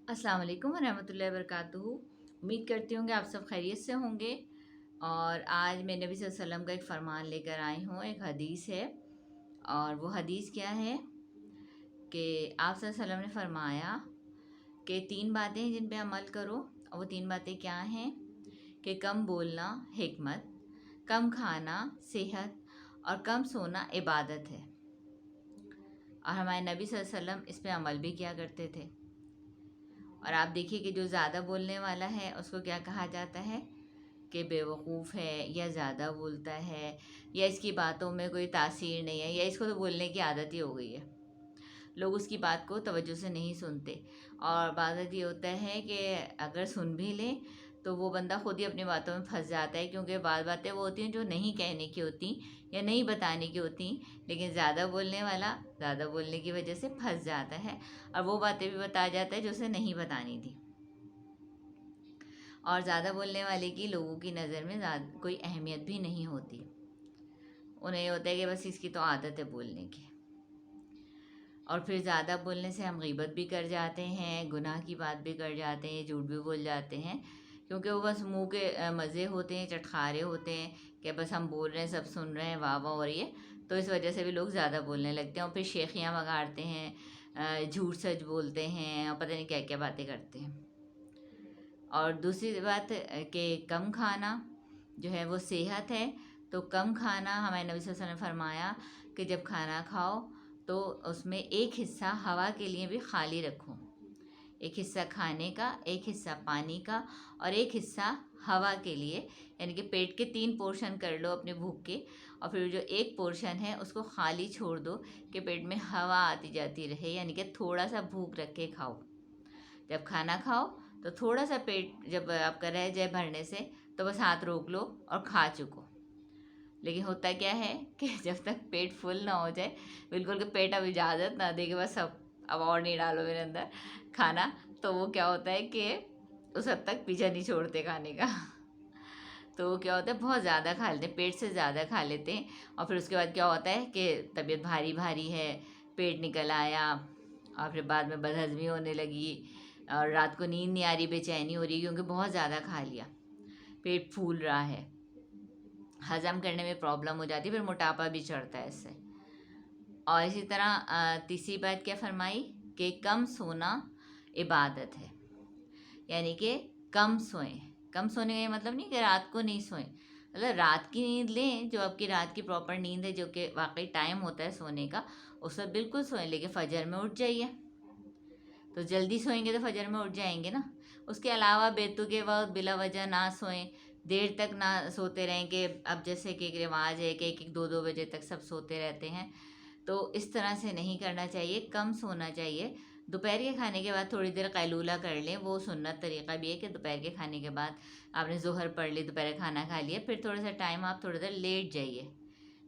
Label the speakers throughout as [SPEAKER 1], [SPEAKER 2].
[SPEAKER 1] अस्सलाम वालेकुम वरहमतुल्लाहि वबरकातुहू। उम्मीद करती हूँ कि आप सब खैरियत से होंगे। और आज मैं नबी सल्लल्लाहु अलैहि वसल्लम का एक फ़रमान लेकर आई हूँ, एक हदीस है। और वो हदीस क्या है कि आप सल्लल्लाहु अलैहि वसल्लम ने फ़रमाया कि 3 बातें हैं जिन पे अमल करो। और वो 3 बातें क्या हैं कि कम बोलना हिकमत, कम खाना सेहत, और कम सोना इबादत है। और हमारे नबी सल्लल्लाहु अलैहि वसल्लम इस पे अमल भी किया करते थे। और आप देखिए कि जो ज़्यादा बोलने वाला है उसको क्या कहा जाता है कि बेवकूफ़ है, या ज़्यादा बोलता है, या इसकी बातों में कोई तासीर नहीं है, या इसको तो बोलने की आदत ही हो गई है। लोग उसकी बात को तवज्जो से नहीं सुनते। और बात ये होता है कि अगर सुन भी लें तो वो बंदा खुद ही अपनी बातों में फंस जाता है, क्योंकि बातें वो होती हैं जो नहीं कहने की होती या नहीं बताने की होती। लेकिन ज़्यादा बोलने वाला ज़्यादा बोलने की वजह से फंस जाता है, और वो बातें भी बता जाता है जो उसे नहीं बतानी थी। और ज़्यादा बोलने वाले की लोगों की नज़र में ज़्यादा कोई अहमियत भी नहीं होती। उन्हें ये होता है कि बस इसकी तो आदत है बोलने की। और फिर ज़्यादा बोलने से हम गीबत भी कर जाते हैं, गुनाह की बात भी कर जाते हैं, झूठ भी बोल जाते हैं, क्योंकि वो बस मुंह के मज़े होते हैं, चटखारे होते हैं कि बस हम बोल रहे हैं, सब सुन रहे हैं, वाह वाह हो रही है। तो इस वजह से भी लोग ज़्यादा बोलने लगते हैं, और फिर शेखियाँ मगाड़ते हैं, झूठ सच बोलते हैं, और पता नहीं क्या क्या बातें करते हैं। और दूसरी बात कि कम खाना जो है वो सेहत है। तो कम खाना, हमारे नबी सल्लल्लाहु अलैहि वसल्लम ने फरमाया कि जब खाना खाओ तो उसमें एक हिस्सा हवा के लिए भी खाली रखो। एक हिस्सा खाने का, एक हिस्सा पानी का, और एक हिस्सा हवा के लिए। यानी कि पेट के 3 पोर्शन कर लो अपने भूख के, और फिर जो एक पोर्शन है उसको खाली छोड़ दो कि पेट में हवा आती जाती रहे। यानी कि थोड़ा सा भूख रख के खाओ। जब खाना खाओ तो थोड़ा सा पेट जब आपका रह जाए भरने से, तो बस हाथ रोक लो और खा चुको। लेकिन होता क्या है कि जब तक पेट फुल ना हो जाए, बिल्कुल कि पेट अब इजाज़त ना दे कि बस अब और नहीं डालो मेरे अंदर खाना, तो वो क्या होता है कि उस हद तक पीछा नहीं छोड़ते खाने का। तो क्या होता है, बहुत ज़्यादा खा लेते हैं, पेट से ज़्यादा खा लेते हैं। और फिर उसके बाद क्या होता है कि तबीयत भारी भारी है, पेट निकल आया, और फिर बाद में बदहज़मी होने लगी, और रात को नींद नहीं आ रही, बेचैनी हो रही, क्योंकि बहुत ज़्यादा खा लिया, पेट फूल रहा है, हज़म करने में प्रॉब्लम हो जाती है, फिर मोटापा भी चढ़ता है इससे। और इसी तरह तीसरी बात क्या फरमाई कि कम सोना इबादत है। यानी कि कम सोएं। कम सोने का ये मतलब नहीं कि रात को नहीं सोएं, मतलब रात की नींद लें, जो आपकी रात की प्रॉपर नींद है, जो कि वाकई टाइम होता है सोने का, उस पर बिल्कुल सोएं, लेकिन फजर में उठ जाइए। तो जल्दी सोएंगे तो फजर में उठ जाएंगे ना। उसके अलावा बेतुके वक्त बिला वजह ना सोएं, देर तक ना सोते रहें, कि अब जैसे कि एक रिवाज है कि 1-1, 2-2 बजे तक सब सोते रहते हैं। तो इस तरह से नहीं करना चाहिए, कम सोना चाहिए। दोपहर के खाने के बाद थोड़ी देर कैलूला कर लें, वो सुन्नत तरीका भी है कि दोपहर के खाने के बाद आपने ज़ोहर पढ़ ली, दोपहर का खाना खा लिया, फिर थोड़ा सा टाइम आप थोड़ी देर लेट जाइए।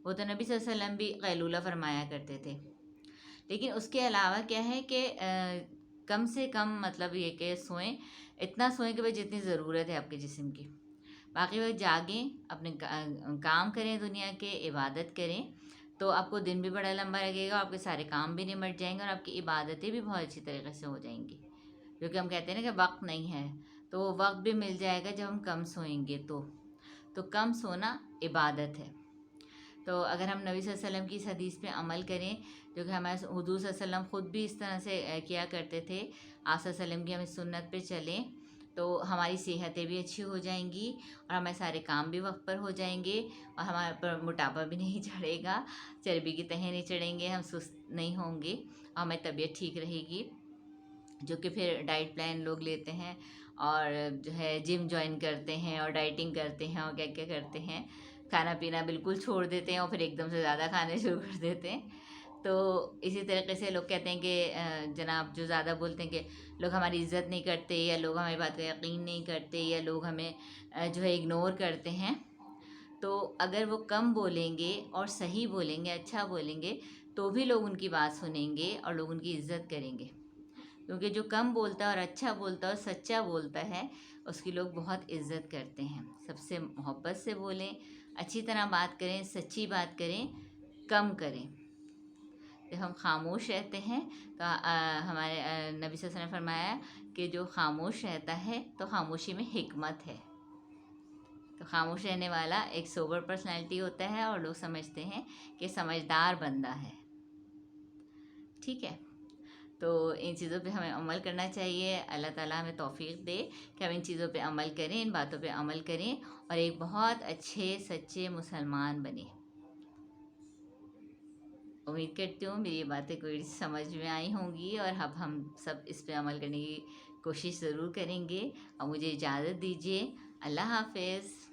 [SPEAKER 1] वो तो नबी सल्लल्लाहु अलैहि वसल्लम भी कैलूला फरमाया करते थे। लेकिन उसके अलावा क्या है कि कम से कम मतलब ये कि सोएं, इतना सोएं कि भाई जितनी ज़रूरत है आपके जिस्म की। बाकी वक्त जागें, अपने काम करें, दुनिया के इबादत करें, तो आपको दिन भी बड़ा लंबा लगेगा, आपके सारे काम भी निमट जाएंगे, और आपकी इबादतें भी बहुत अच्छी तरीके से हो जाएंगी। क्योंकि हम कहते हैं ना कि वक्त नहीं है, तो वो वक्त भी मिल जाएगा जब हम कम सोएंगे। तो कम सोना इबादत है। तो अगर हम नबी सल्लल्लाहु अलैहि वसल्लम की इस हदीस पे अमल करें, जो कि हमारे हुजूर सल्लल्लाहु अलैहि वसल्लम ख़ुद भी इस तरह से किया करते थे, आप सल्लल्लाहु अलैहि वसल्लम की हम इस सुन्नत पे चलें, तो हमारी सेहतें भी अच्छी हो जाएंगी, और हमारे सारे काम भी वक्त पर हो जाएंगे, और हमारे पर मोटापा भी नहीं चढ़ेगा, चर्बी की तहें नहीं चढ़ेंगे, हम सुस्त नहीं होंगे, और हमारी तबीयत ठीक रहेगी। जो कि फिर डाइट प्लान लोग लेते हैं, और जो है जिम ज्वाइन करते हैं, और डाइटिंग करते हैं, और क्या क्या करते हैं, खाना पीना बिल्कुल छोड़ देते हैं, और फिर एकदम से ज़्यादा खाने शुरू कर देते हैं। तो इसी तरीके से लोग कहते हैं कि जनाब जो ज़्यादा बोलते हैं कि लोग हमारी इज़्ज़त नहीं करते, या लोग हमारी बात का यकीन नहीं करते, या लोग हमें जो है इग्नोर करते हैं। तो अगर वो कम बोलेंगे और सही बोलेंगे, अच्छा बोलेंगे, तो भी लोग उनकी बात सुनेंगे और लोग उनकी इज़्ज़त करेंगे। क्योंकि जो कम बोलता है और अच्छा बोलता है और सच्चा बोलता है, उसकी लोग बहुत इज़्ज़त करते हैं। सबसे मोहब्बत से बोलें, अच्छी तरह बात करें, सच्ची बात करें, कम करें। جب ہم خاموش رہتے ہیں تو ہمارے نبی صلی اللہ علیہ وسلم نے فرمایا کہ جو خاموش رہتا ہے تو خاموشی میں حکمت ہے. تو خاموش رہنے والا ایک سوبر پرسنالٹی ہوتا ہے اور لوگ سمجھتے ہیں کہ سمجھدار بندہ ہے. ٹھیک ہے، تو ان چیزوں پہ ہمیں عمل کرنا چاہیے. اللہ تعالیٰ ہمیں توفیق دے کہ ہم ان چیزوں پہ عمل کریں، ان باتوں پہ عمل کریں اور ایک بہت اچھے سچے مسلمان بنیں. امید کرتی ہوں میری یہ باتیں کوئی سمجھ میں آئی ہوں گی اور اب ہم سب اس پہ عمل کرنے کی کوشش ضرور کریں گے. اور مجھے اجازت دیجیے. اللہ حافظ.